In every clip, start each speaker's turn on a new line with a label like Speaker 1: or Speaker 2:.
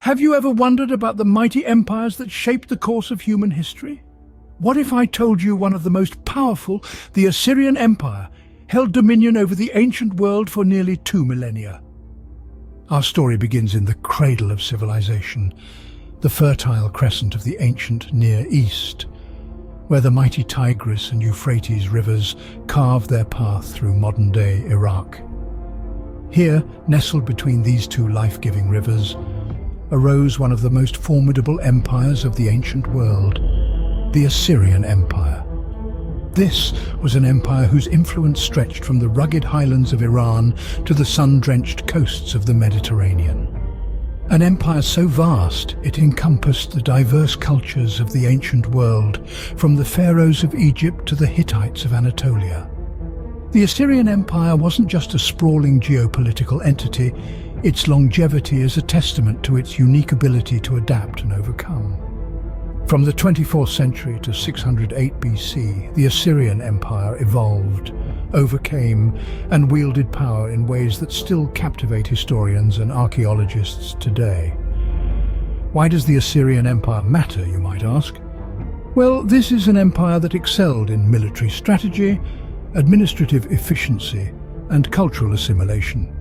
Speaker 1: Have you ever wondered about the mighty empires that shaped the course of human history? What if I told you one of the most powerful, the Assyrian Empire, held dominion over the ancient world for nearly 2 millennia? Our story begins in the cradle of civilization, the fertile crescent of the ancient Near East, where the mighty Tigris and Euphrates rivers carved their path through modern-day Iraq. Here, nestled between these two life-giving rivers, arose one of the most formidable empires of the ancient world, the Assyrian Empire. This was an empire whose influence stretched from the rugged highlands of Iran to the sun-drenched coasts of the Mediterranean. An empire so vast it encompassed the diverse cultures of the ancient world, from the pharaohs of Egypt to the Hittites of Anatolia. The Assyrian Empire wasn't just a sprawling geopolitical entity. Its longevity is a testament to its unique ability to adapt and overcome. From the 24th century to 608 BC, the Assyrian Empire evolved, overcame, and wielded power in ways that still captivate historians and archaeologists today. Why does the Assyrian Empire matter, you might ask? Well, this is an empire that excelled in military strategy, administrative efficiency, and cultural assimilation.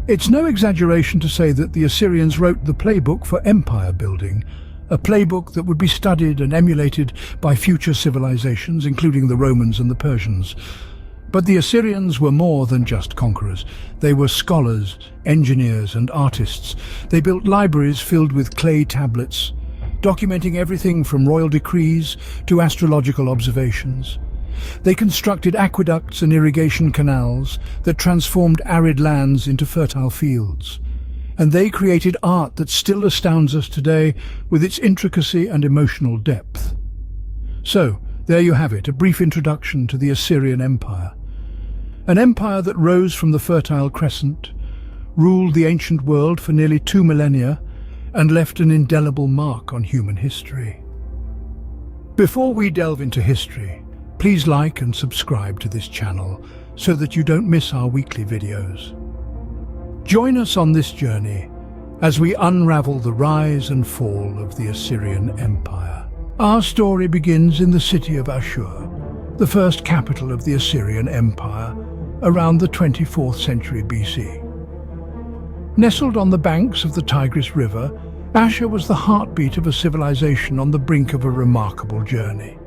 Speaker 1: It's no exaggeration to say that the Assyrians wrote the playbook for empire building, a playbook that would be studied and emulated by future civilizations, including the Romans and the Persians. But the Assyrians were more than just conquerors. They were scholars, engineers, and artists. They built libraries filled with clay tablets, documenting everything from royal decrees to astrological observations. They constructed aqueducts and irrigation canals that transformed arid lands into fertile fields. And they created art that still astounds us today with its intricacy and emotional depth. So, there you have it, a brief introduction to the Assyrian Empire. An empire that rose from the Fertile Crescent, ruled the ancient world for nearly 2 millennia, and left an indelible mark on human history. Before we delve into history, please like and subscribe to this channel so that you don't miss our weekly videos. Join us on this journey as we unravel the rise and fall of the Assyrian Empire. Our story begins in the city of Ashur, the first capital of the Assyrian Empire, around the 24th century BC. Nestled on the banks of the Tigris River, Ashur was the heartbeat of a civilization on the brink of a remarkable journey.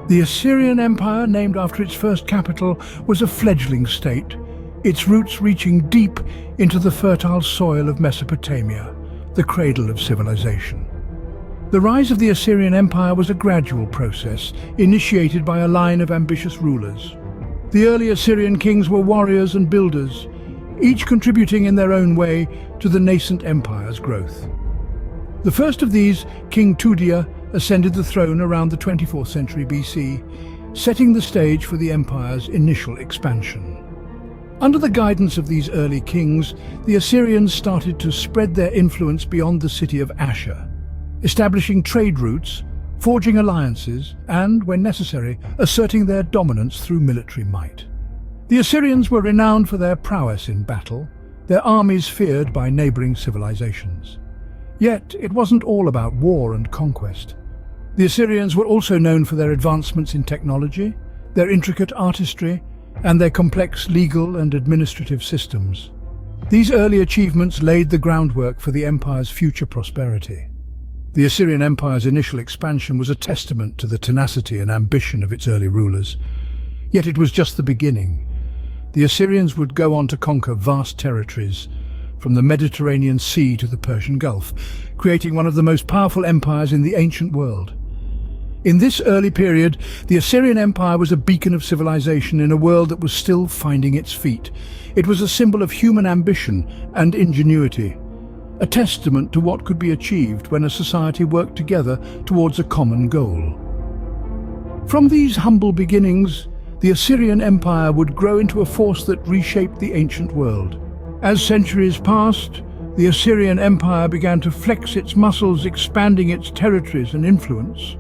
Speaker 1: The Assyrian Empire, named after its first capital, was a fledgling state, its roots reaching deep into the fertile soil of Mesopotamia, the cradle of civilization. The rise of the Assyrian Empire was a gradual process, initiated by a line of ambitious rulers. The early Assyrian kings were warriors and builders, each contributing in their own way to the nascent empire's growth. The first of these, King Tudia, ascended the throne around the 24th century BC, setting the stage for the empire's initial expansion. Under the guidance of these early kings, the Assyrians started to spread their influence beyond the city of Ashur, establishing trade routes, forging alliances, and, when necessary, asserting their dominance through military might. The Assyrians were renowned for their prowess in battle, their armies feared by neighboring civilizations. Yet, it wasn't all about war and conquest. The Assyrians were also known for their advancements in technology, their intricate artistry, and their complex legal and administrative systems. These early achievements laid the groundwork for the empire's future prosperity. The Assyrian Empire's initial expansion was a testament to the tenacity and ambition of its early rulers. Yet it was just the beginning. The Assyrians would go on to conquer vast territories, from the Mediterranean Sea to the Persian Gulf, creating one of the most powerful empires in the ancient world. In this early period, the Assyrian Empire was a beacon of civilization in a world that was still finding its feet. It was a symbol of human ambition and ingenuity, a testament to what could be achieved when a society worked together towards a common goal. From these humble beginnings, the Assyrian Empire would grow into a force that reshaped the ancient world. As centuries passed, the Assyrian Empire began to flex its muscles, expanding its territories and influence.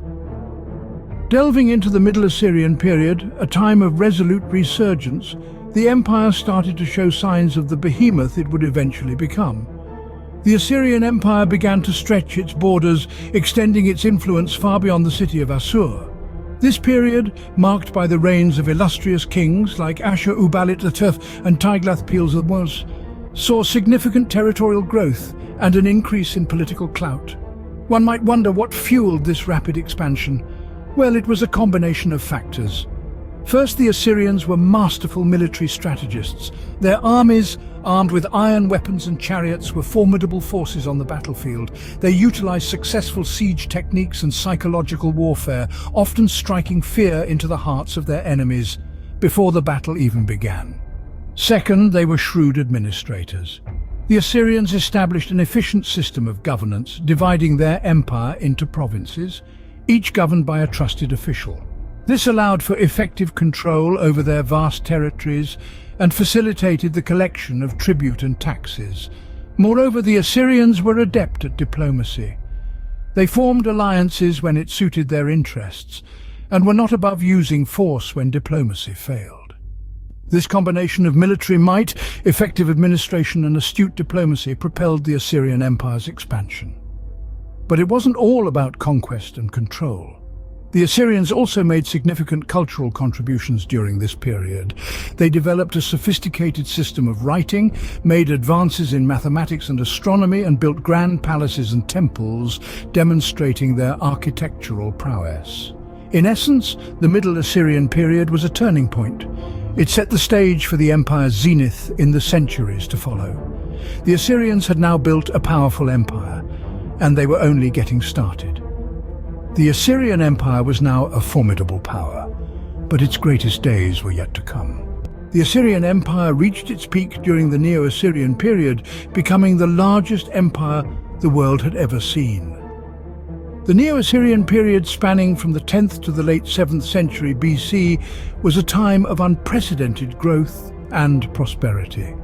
Speaker 1: Delving into the Middle Assyrian period, a time of resolute resurgence, the empire started to show signs of the behemoth it would eventually become. The Assyrian Empire began to stretch its borders, extending its influence far beyond the city of Assur. This period, marked by the reigns of illustrious kings like Ashur-uballit-Atuf and Tiglath-Pileser, saw significant territorial growth and an increase in political clout. One might wonder what fueled this rapid expansion. Well, it was a combination of factors. First, the Assyrians were masterful military strategists. Their armies, armed with iron weapons and chariots, were formidable forces on the battlefield. They utilized successful siege techniques and psychological warfare, often striking fear into the hearts of their enemies before the battle even began. Second, they were shrewd administrators. The Assyrians established an efficient system of governance, dividing their empire into provinces, each governed by a trusted official. This allowed for effective control over their vast territories and facilitated the collection of tribute and taxes. Moreover, the Assyrians were adept at diplomacy. They formed alliances when it suited their interests and were not above using force when diplomacy failed. This combination of military might, effective administration and astute diplomacy propelled the Assyrian Empire's expansion. But it wasn't all about conquest and control. The Assyrians also made significant cultural contributions during this period. They developed a sophisticated system of writing, made advances in mathematics and astronomy, and built grand palaces and temples, demonstrating their architectural prowess. In essence, the Middle Assyrian period was a turning point. It set the stage for the empire's zenith in the centuries to follow. The Assyrians had now built a powerful empire, and they were only getting started. The Assyrian Empire was now a formidable power, but its greatest days were yet to come. The Assyrian Empire reached its peak during the Neo-Assyrian period, becoming the largest empire the world had ever seen. The Neo-Assyrian period, spanning from the 10th to the late 7th century BC, was a time of unprecedented growth and prosperity.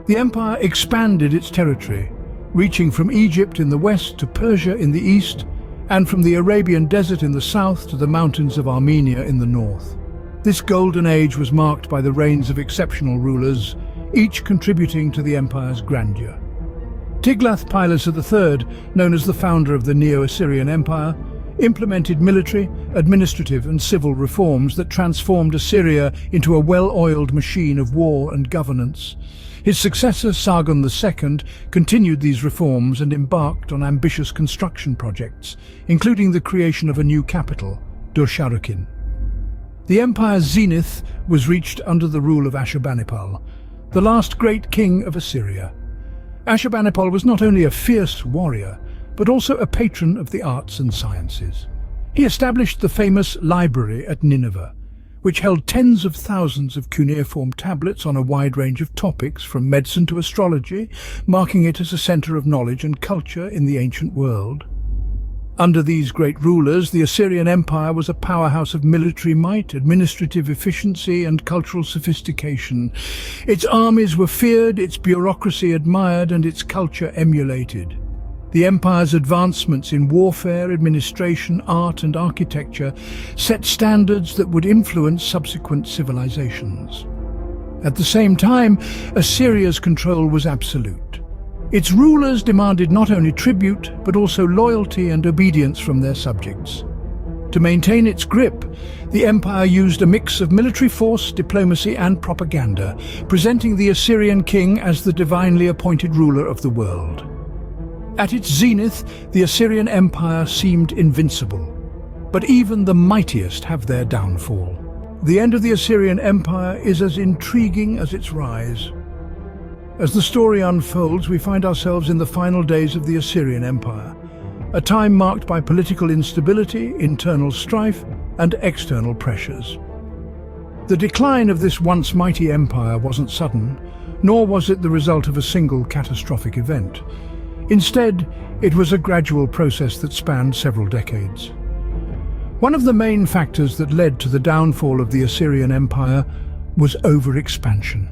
Speaker 1: The empire expanded its territory, reaching from Egypt in the west to Persia in the east, and from the Arabian desert in the south to the mountains of Armenia in the north. This golden age was marked by the reigns of exceptional rulers, each contributing to the empire's grandeur. Tiglath-Pileser III, known as the founder of the Neo-Assyrian Empire, implemented military, administrative and civil reforms that transformed Assyria into a well-oiled machine of war and governance. His successor, Sargon II, continued these reforms and embarked on ambitious construction projects, including the creation of a new capital, Dur-Sharrukin. The empire's zenith was reached under the rule of Ashurbanipal, the last great king of Assyria. Ashurbanipal was not only a fierce warrior, but also a patron of the arts and sciences. He established the famous library at Nineveh, which held tens of thousands of cuneiform tablets on a wide range of topics, from medicine to astrology, marking it as a center of knowledge and culture in the ancient world. Under these great rulers, the Assyrian Empire was a powerhouse of military might, administrative efficiency, and cultural sophistication. Its armies were feared, its bureaucracy admired, and its culture emulated. The empire's advancements in warfare, administration, art and architecture set standards that would influence subsequent civilizations. At the same time, Assyria's control was absolute. Its rulers demanded not only tribute, but also loyalty and obedience from their subjects. To maintain its grip, the empire used a mix of military force, diplomacy and propaganda, presenting the Assyrian king as the divinely appointed ruler of the world. At its zenith, the Assyrian Empire seemed invincible. But even the mightiest have their downfall. The end of the Assyrian Empire is as intriguing as its rise. As the story unfolds, we find ourselves in the final days of the Assyrian Empire, a time marked by political instability, internal strife, and external pressures. The decline of this once mighty empire wasn't sudden, nor was it the result of a single catastrophic event. Instead, it was a gradual process that spanned several decades. One of the main factors that led to the downfall of the Assyrian Empire was overexpansion.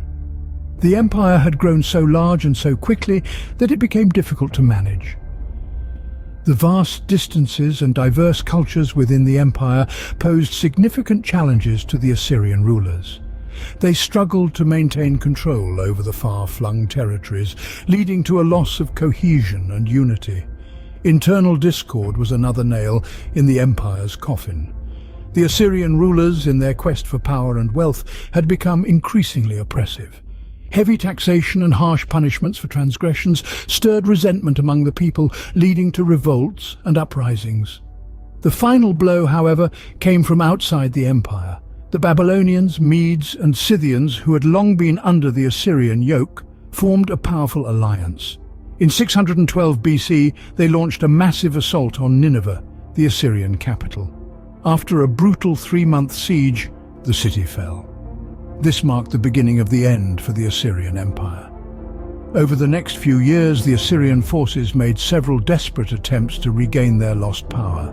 Speaker 1: The empire had grown so large and so quickly that it became difficult to manage. The vast distances and diverse cultures within the empire posed significant challenges to the Assyrian rulers. They struggled to maintain control over the far-flung territories, leading to a loss of cohesion and unity. Internal discord was another nail in the empire's coffin. The Assyrian rulers, in their quest for power and wealth, had become increasingly oppressive. Heavy taxation and harsh punishments for transgressions stirred resentment among the people, leading to revolts and uprisings. The final blow, however, came from outside the empire. The Babylonians, Medes and Scythians, who had long been under the Assyrian yoke, formed a powerful alliance. In 612 BC, they launched a massive assault on Nineveh, the Assyrian capital. After a brutal 3-month siege, the city fell. This marked the beginning of the end for the Assyrian Empire. Over the next few years, the Assyrian forces made several desperate attempts to regain their lost power.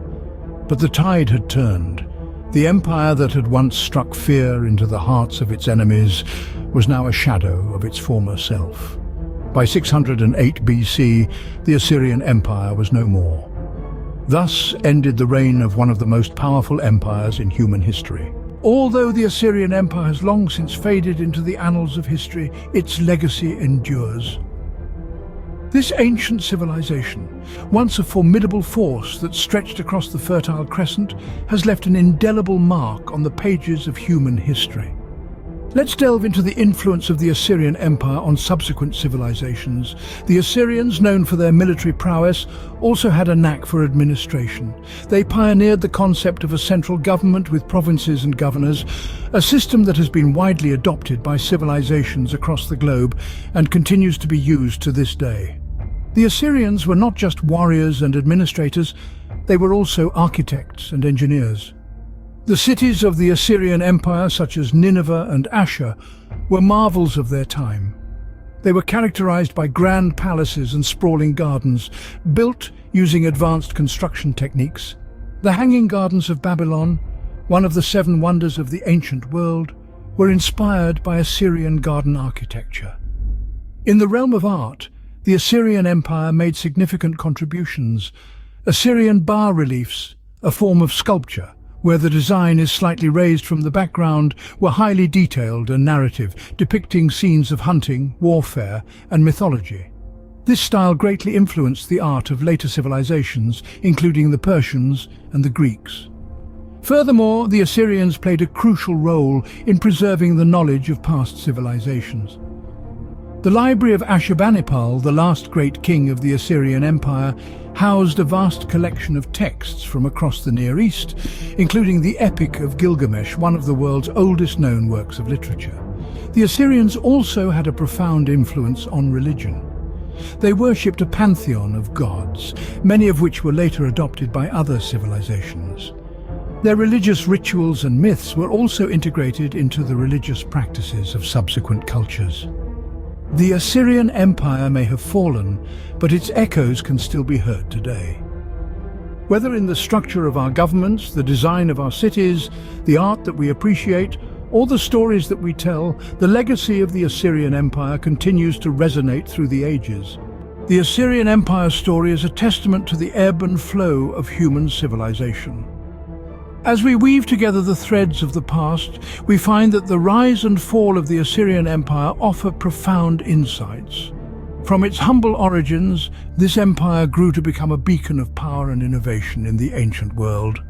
Speaker 1: But the tide had turned. The empire that had once struck fear into the hearts of its enemies was now a shadow of its former self. By 608 BC, the Assyrian Empire was no more. Thus ended the reign of one of the most powerful empires in human history. Although the Assyrian Empire has long since faded into the annals of history, its legacy endures. This ancient civilization, once a formidable force that stretched across the Fertile Crescent, has left an indelible mark on the pages of human history. Let's delve into the influence of the Assyrian Empire on subsequent civilizations. The Assyrians, known for their military prowess, also had a knack for administration. They pioneered the concept of a central government with provinces and governors, a system that has been widely adopted by civilizations across the globe and continues to be used to this day. The Assyrians were not just warriors and administrators, they were also architects and engineers. The cities of the Assyrian Empire, such as Nineveh and Ashur, were marvels of their time. They were characterized by grand palaces and sprawling gardens, built using advanced construction techniques. The Hanging Gardens of Babylon, one of the 7 wonders of the ancient world, were inspired by Assyrian garden architecture. In the realm of art, the Assyrian Empire made significant contributions. Assyrian bas-reliefs, a form of sculpture, where the design is slightly raised from the background, were highly detailed and narrative, depicting scenes of hunting, warfare, and mythology. This style greatly influenced the art of later civilizations, including the Persians and the Greeks. Furthermore, the Assyrians played a crucial role in preserving the knowledge of past civilizations. The library of Ashurbanipal, the last great king of the Assyrian Empire, housed a vast collection of texts from across the Near East, including the Epic of Gilgamesh, one of the world's oldest known works of literature. The Assyrians also had a profound influence on religion. They worshipped a pantheon of gods, many of which were later adopted by other civilizations. Their religious rituals and myths were also integrated into the religious practices of subsequent cultures. The Assyrian Empire may have fallen, but its echoes can still be heard today. Whether in the structure of our governments, the design of our cities, the art that we appreciate, or the stories that we tell, the legacy of the Assyrian Empire continues to resonate through the ages. The Assyrian Empire story is a testament to the ebb and flow of human civilization. As we weave together the threads of the past, we find that the rise and fall of the Assyrian Empire offer profound insights. From its humble origins, this empire grew to become a beacon of power and innovation in the ancient world.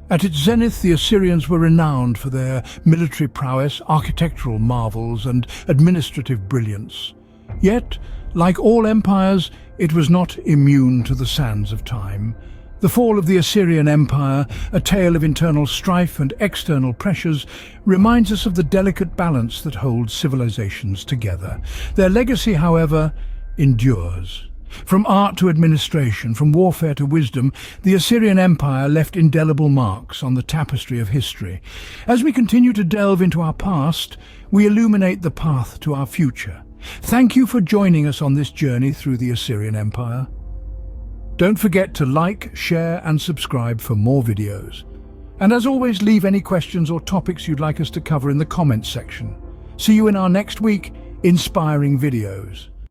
Speaker 1: At its zenith, the Assyrians were renowned for their military prowess, architectural marvels, and administrative brilliance. Yet, like all empires, it was not immune to the sands of time. The fall of the Assyrian Empire, a tale of internal strife and external pressures, reminds us of the delicate balance that holds civilizations together. Their legacy, however, endures. From art to administration, from warfare to wisdom, the Assyrian Empire left indelible marks on the tapestry of history. As we continue to delve into our past, we illuminate the path to our future. Thank you for joining us on this journey through the Assyrian Empire. Don't forget to like, share and subscribe for more videos. And as always, leave any questions or topics you'd like us to cover in the comments section. See you in our next week, inspiring videos.